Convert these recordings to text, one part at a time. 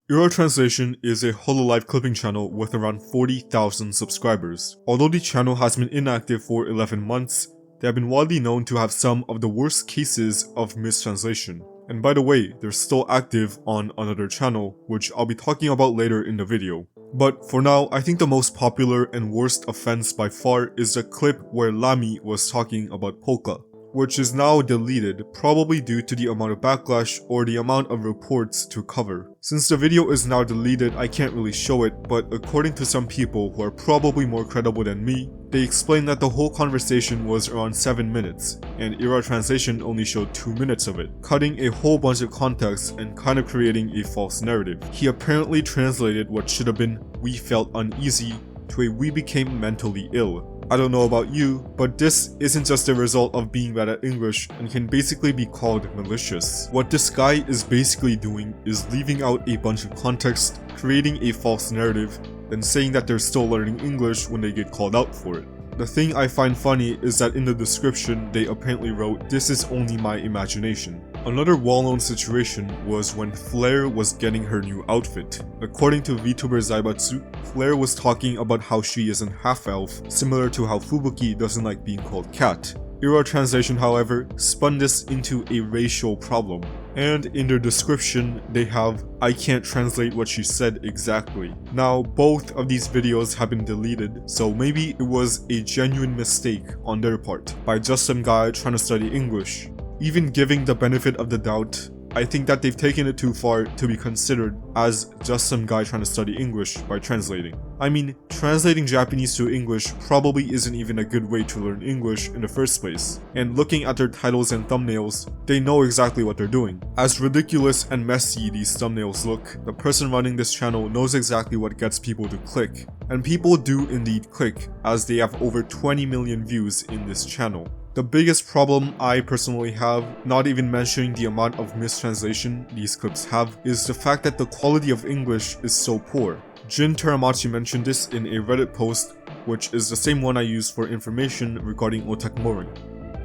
Iroha Translation is a Hololive clipping channel with around 40,000 subscribers. Although the channel has been inactive for 11 months, they have been widely known to have some of the worst cases of mistranslation. And by the way, they're still active on another channel, which I'll be talking about later in the video. But for now, I think the most popular and worst offense by far is the clip where Lami was talking about polka, which is now deleted, probably due to the amount of backlash or the amount of reports to cover. Since the video is now deleted, I can't really show it, but according to some people who are probably more credible than me, they explained that the whole conversation was around 7 minutes, and Iroha Translation only showed 2 minutes of it, cutting a whole bunch of context and kind of creating a false narrative. He apparently translated what should have been "we felt uneasy" to a "we became mentally ill." I don't know about you, but this isn't just a result of being bad at English and can basically be called malicious. What this guy is basically doing is leaving out a bunch of context, creating a false narrative, then saying that they're still learning English when they get called out for it. The thing I find funny is that in the description they apparently wrote, "This is only my imagination." Another well-known situation was when Flare was getting her new outfit. According to vtuber Zaibatsu, Flare was talking about how she is an half-elf, similar to how Fubuki doesn't like being called cat. Iroha Translation, however, spun this into a racial problem. And in their description, they have, "I can't translate what she said exactly." Now, both of these videos have been deleted, so maybe it was a genuine mistake on their part, by just some guy trying to study English. Even giving the benefit of the doubt, I think that they've taken it too far to be considered as just some guy trying to study English by translating. I mean, translating Japanese to English probably isn't even a good way to learn English in the first place. And looking at their titles and thumbnails, they know exactly what they're doing. As ridiculous and messy these thumbnails look, the person running this channel knows exactly what gets people to click. And people do indeed click, as they have over 20 million views in this channel. The biggest problem I personally have, not even mentioning the amount of mistranslation these clips have, is the fact that the quality of English is so poor. Jin Teramachi mentioned this in a Reddit post, which is the same one I used for information regarding otakumori.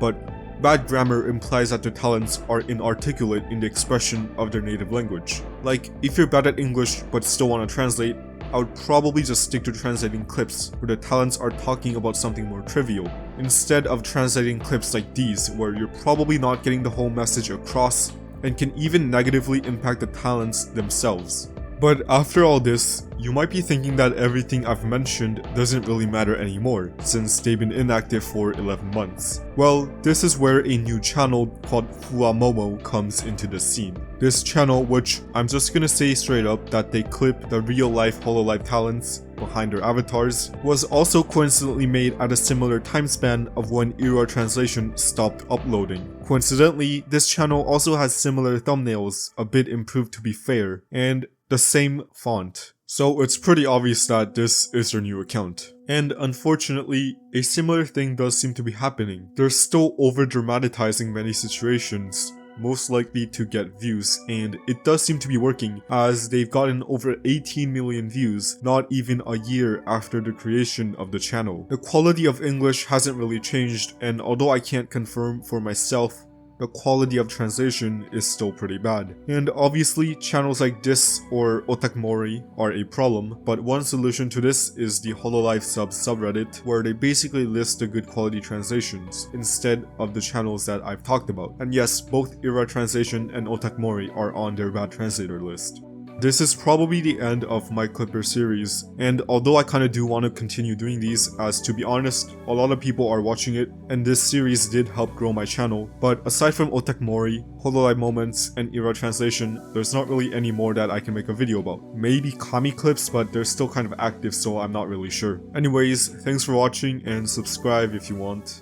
But bad grammar implies that their talents are inarticulate in the expression of their native language. Like, if you're bad at English but still want to translate, I would probably just stick to translating clips where the talents are talking about something more trivial, instead of translating clips like these where you're probably not getting the whole message across and can even negatively impact the talents themselves. But after all this, you might be thinking that everything I've mentioned doesn't really matter anymore, since they've been inactive for 11 months. Well, this is where a new channel called Fuwamomo comes into the scene. This channel, which I'm just gonna say straight up that they clip the real-life Hololive talents behind their avatars, was also coincidentally made at a similar time span of when Iroha Translation stopped uploading. Coincidentally, this channel also has similar thumbnails, a bit improved to be fair, and the same font. So it's pretty obvious that this is their new account. And unfortunately, a similar thing does seem to be happening. They're still over-dramatizing many situations, most likely to get views, and it does seem to be working, as they've gotten over 18 million views not even a year after the creation of the channel. The quality of English hasn't really changed, and although I can't confirm for myself, the quality of translation is still pretty bad. And obviously, channels like this or otakumori are a problem, but one solution to this is the HololiveSubs Subreddit, where they basically list the good quality translations instead of the channels that I've talked about. And yes, both Iroha Translation and otakumori are on their bad translator list. This is probably the end of my Clipper series, and although I kinda do want to continue doing these, as to be honest, a lot of people are watching it, and this series did help grow my channel, but aside from otakumori, Hololive moments, and Iroha Translation, there's not really any more that I can make a video about. Maybe Kami clips, but they're still kind of active, so I'm not really sure. Anyways, thanks for watching, and subscribe if you want.